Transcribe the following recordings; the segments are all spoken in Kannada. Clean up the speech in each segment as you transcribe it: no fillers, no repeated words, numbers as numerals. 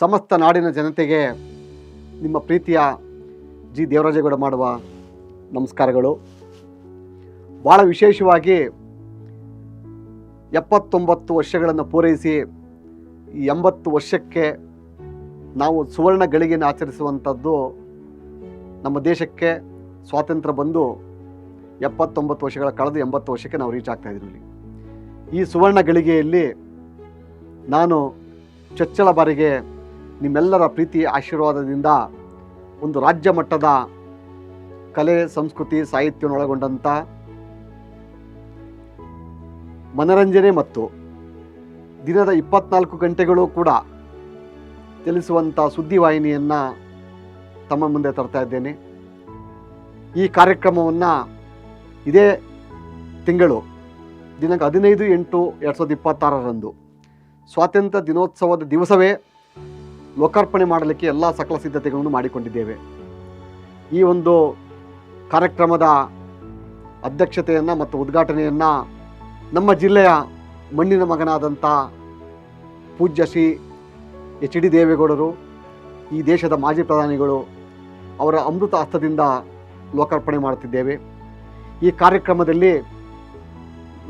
ಸಮಸ್ತ ನಾಡಿನ ಜನತೆಗೆ ನಿಮ್ಮ ಪ್ರೀತಿಯ ಜಿ ದೇವರಾಜೇಗೌಡ ಮಾಡುವ ನಮಸ್ಕಾರಗಳು. ಭಾಳ ವಿಶೇಷವಾಗಿ 79 ವರ್ಷಗಳನ್ನು ಪೂರೈಸಿ ಈ 80 ವರ್ಷಕ್ಕೆ ನಾವು ಸುವರ್ಣ ಗಳಿಗೆಯನ್ನು ಆಚರಿಸುವಂಥದ್ದು. ನಮ್ಮ ದೇಶಕ್ಕೆ ಸ್ವಾತಂತ್ರ್ಯ ಬಂದು 79 ವರ್ಷಗಳ ಕಳೆದು 80 ವರ್ಷಕ್ಕೆ ನಾವು ರೀಚ್ ಆಗ್ತಾ ಇದ್ದೀವಿ. ಈ ಸುವರ್ಣ ಗಳಿಗೆಯಲ್ಲಿ ನಾನು ಚೊಚ್ಚಲ ಬಾರಿಗೆ ನಿಮ್ಮೆಲ್ಲರ ಪ್ರೀತಿ ಆಶೀರ್ವಾದದಿಂದ ಒಂದು ರಾಜ್ಯ ಮಟ್ಟದ ಕಲೆ, ಸಂಸ್ಕೃತಿ, ಸಾಹಿತ್ಯವನ್ನೊಳಗೊಂಡಂಥ ಮನರಂಜನೆ ಮತ್ತು ದಿನದ 24 ಗಂಟೆಗಳು ಕೂಡ ತಿಳಿಸುವಂಥ ಸುದ್ದಿವಾಹಿನಿಯನ್ನು ತಮ್ಮ ಮುಂದೆ ತರ್ತಾ ಇದ್ದೇನೆ. ಈ ಕಾರ್ಯಕ್ರಮವನ್ನು ಇದೇ ತಿಂಗಳು ದಿನಾಂಕ 15/8/2026 ಸ್ವಾತಂತ್ರ್ಯ ದಿನೋತ್ಸವದ ದಿವಸವೇ ಲೋಕಾರ್ಪಣೆ ಮಾಡಲಿಕ್ಕೆ ಎಲ್ಲ ಸಕಲ ಸಿದ್ಧತೆಗಳನ್ನು ಮಾಡಿಕೊಂಡಿದ್ದೇವೆ. ಈ ಒಂದು ಕಾರ್ಯಕ್ರಮದ ಅಧ್ಯಕ್ಷತೆಯನ್ನು ಮತ್ತು ಉದ್ಘಾಟನೆಯನ್ನು ನಮ್ಮ ಜಿಲ್ಲೆಯ ಮಣ್ಣಿನ ಮಗನಾದಂಥ ಪೂಜ್ಯ ಶ್ರೀ ಎಚ್.ಡಿ. ದೇವೇಗೌಡರು, ಈ ದೇಶದ ಮಾಜಿ ಪ್ರಧಾನಿಗಳು ಅವರ ಅಮೃತ ಹಸ್ತದಿಂದ ಲೋಕಾರ್ಪಣೆ ಮಾಡುತ್ತಿದ್ದೇವೆ. ಈ ಕಾರ್ಯಕ್ರಮದಲ್ಲಿ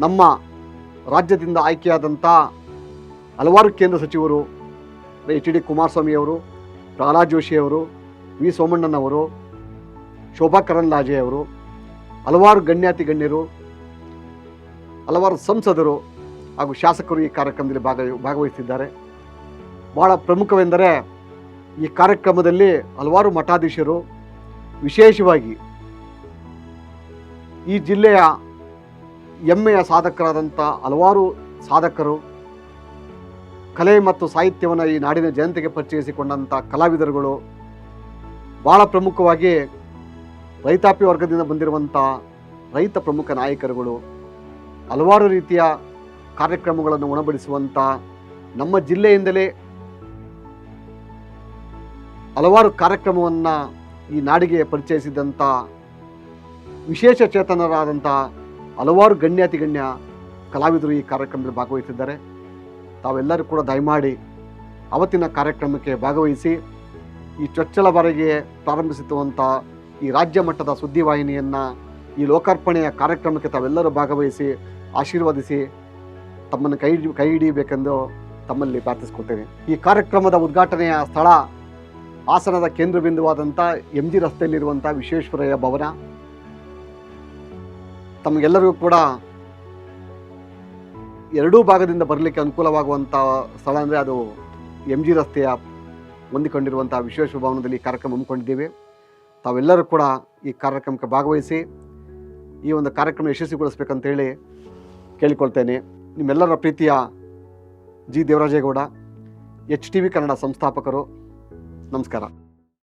ನಮ್ಮ ರಾಜ್ಯದಿಂದ ಆಯ್ಕೆಯಾದಂಥ ಹಲವಾರು ಕೇಂದ್ರ ಸಚಿವರು, ಎಚ್.ಡಿ. ಕುಮಾರಸ್ವಾಮಿಯವರು, ಪ್ರಹ್ಲಾದ್ ಜೋಶಿಯವರು, ವಿ ಸೋಮಣ್ಣನವರು, ಶೋಭಾ ಕರಂದ್ಲಾಜೆಯವರು, ಹಲವಾರು ಗಣ್ಯರು, ಹಲವಾರು ಸಂಸದರು ಹಾಗೂ ಶಾಸಕರು ಈ ಕಾರ್ಯಕ್ರಮದಲ್ಲಿ ಭಾಗವಹಿಸಿದ್ದಾರೆ. ಭಾಳ ಪ್ರಮುಖವೆಂದರೆ ಈ ಕಾರ್ಯಕ್ರಮದಲ್ಲಿ ಹಲವಾರು ಮಠಾಧೀಶರು, ವಿಶೇಷವಾಗಿ ಈ ಜಿಲ್ಲೆಯ ಹೆಮ್ಮೆಯ ಸಾಧಕರಾದಂಥ ಹಲವಾರು ಸಾಧಕರು, ಕಲೆ ಮತ್ತು ಸಾಹಿತ್ಯವನ್ನು ಈ ನಾಡಿನ ಜನತೆಗೆ ಪರಿಚಯಿಸಿಕೊಂಡಂಥ ಕಲಾವಿದರುಗಳು, ಭಾಳ ಪ್ರಮುಖವಾಗಿ ರೈತಾಪಿ ವರ್ಗದಿಂದ ಬಂದಿರುವಂಥ ರೈತ ಪ್ರಮುಖ ನಾಯಕರುಗಳು, ಹಲವಾರು ರೀತಿಯ ಕಾರ್ಯಕ್ರಮಗಳನ್ನು ಉಣಬಡಿಸುವಂಥ ನಮ್ಮ ಜಿಲ್ಲೆಯಿಂದಲೇ ಹಲವಾರು ಕಾರ್ಯಕ್ರಮವನ್ನು ಈ ನಾಡಿಗೆ ಪರಿಚಯಿಸಿದಂಥ ವಿಶೇಷ ಚೇತನರಾದಂಥ ಹಲವಾರು ಗಣ್ಯ ಕಲಾವಿದರು ಈ ಕಾರ್ಯಕ್ರಮದಲ್ಲಿ ಭಾಗವಹಿಸಿದ್ದಾರೆ. ತಾವೆಲ್ಲರೂ ಕೂಡ ದಯಮಾಡಿ ಅವತ್ತಿನ ಕಾರ್ಯಕ್ರಮಕ್ಕೆ ಭಾಗವಹಿಸಿ ಈ ಚೊಚ್ಚಲ ಬಾರಿಗೆ ಪ್ರಾರಂಭಿಸುವಂಥ ಈ ರಾಜ್ಯ ಮಟ್ಟದ ಸುದ್ದಿವಾಹಿನಿಯನ್ನು ಈ ಲೋಕಾರ್ಪಣೆಯ ಕಾರ್ಯಕ್ರಮಕ್ಕೆ ತಾವೆಲ್ಲರೂ ಭಾಗವಹಿಸಿ ಆಶೀರ್ವದಿಸಿ ತಮ್ಮನ್ನು ಕೈ ಹಿಡಿಯಬೇಕೆಂದು ತಮ್ಮಲ್ಲಿ ಪ್ರಾರ್ಥಿಸ್ಕೊಳ್ತೇನೆ. ಈ ಕಾರ್ಯಕ್ರಮದ ಉದ್ಘಾಟನೆಯ ಸ್ಥಳ ಹಾಸನದ ಕೇಂದ್ರ ಬಿಂದುವಾದಂಥ MG ರಸ್ತೆಯಲ್ಲಿರುವಂಥ ವಿಶ್ವೇಶ್ವರಯ್ಯ ಭವನ. ತಮಗೆಲ್ಲರಿಗೂ ಕೂಡ ಎರಡೂ ಭಾಗದಿಂದ ಬರಲಿಕ್ಕೆ ಅನುಕೂಲವಾಗುವಂಥ ಸ್ಥಳ ಅಂದರೆ ಅದು MG ರಸ್ತೆಯ ಹೊಂದಿಕೊಂಡಿರುವಂಥ ವಿಶ್ವೇಶ್ವರ ಭವನದಲ್ಲಿ ಈ ಕಾರ್ಯಕ್ರಮ ಹಮ್ಮಿಕೊಂಡಿದ್ದೇವೆ. ತಾವೆಲ್ಲರೂ ಕೂಡ ಈ ಕಾರ್ಯಕ್ರಮಕ್ಕೆ ಭಾಗವಹಿಸಿ ಈ ಒಂದು ಕಾರ್ಯಕ್ರಮ ಯಶಸ್ವಿಗೊಳಿಸಬೇಕಂತೇಳಿ ಕೇಳಿಕೊಳ್ತೇನೆ. ನಿಮ್ಮೆಲ್ಲರ ಪ್ರೀತಿಯ ಜಿ ದೇವರಾಜೇಗೌಡ, HTV ಕನ್ನಡ ಸಂಸ್ಥಾಪಕರು. ನಮಸ್ಕಾರ.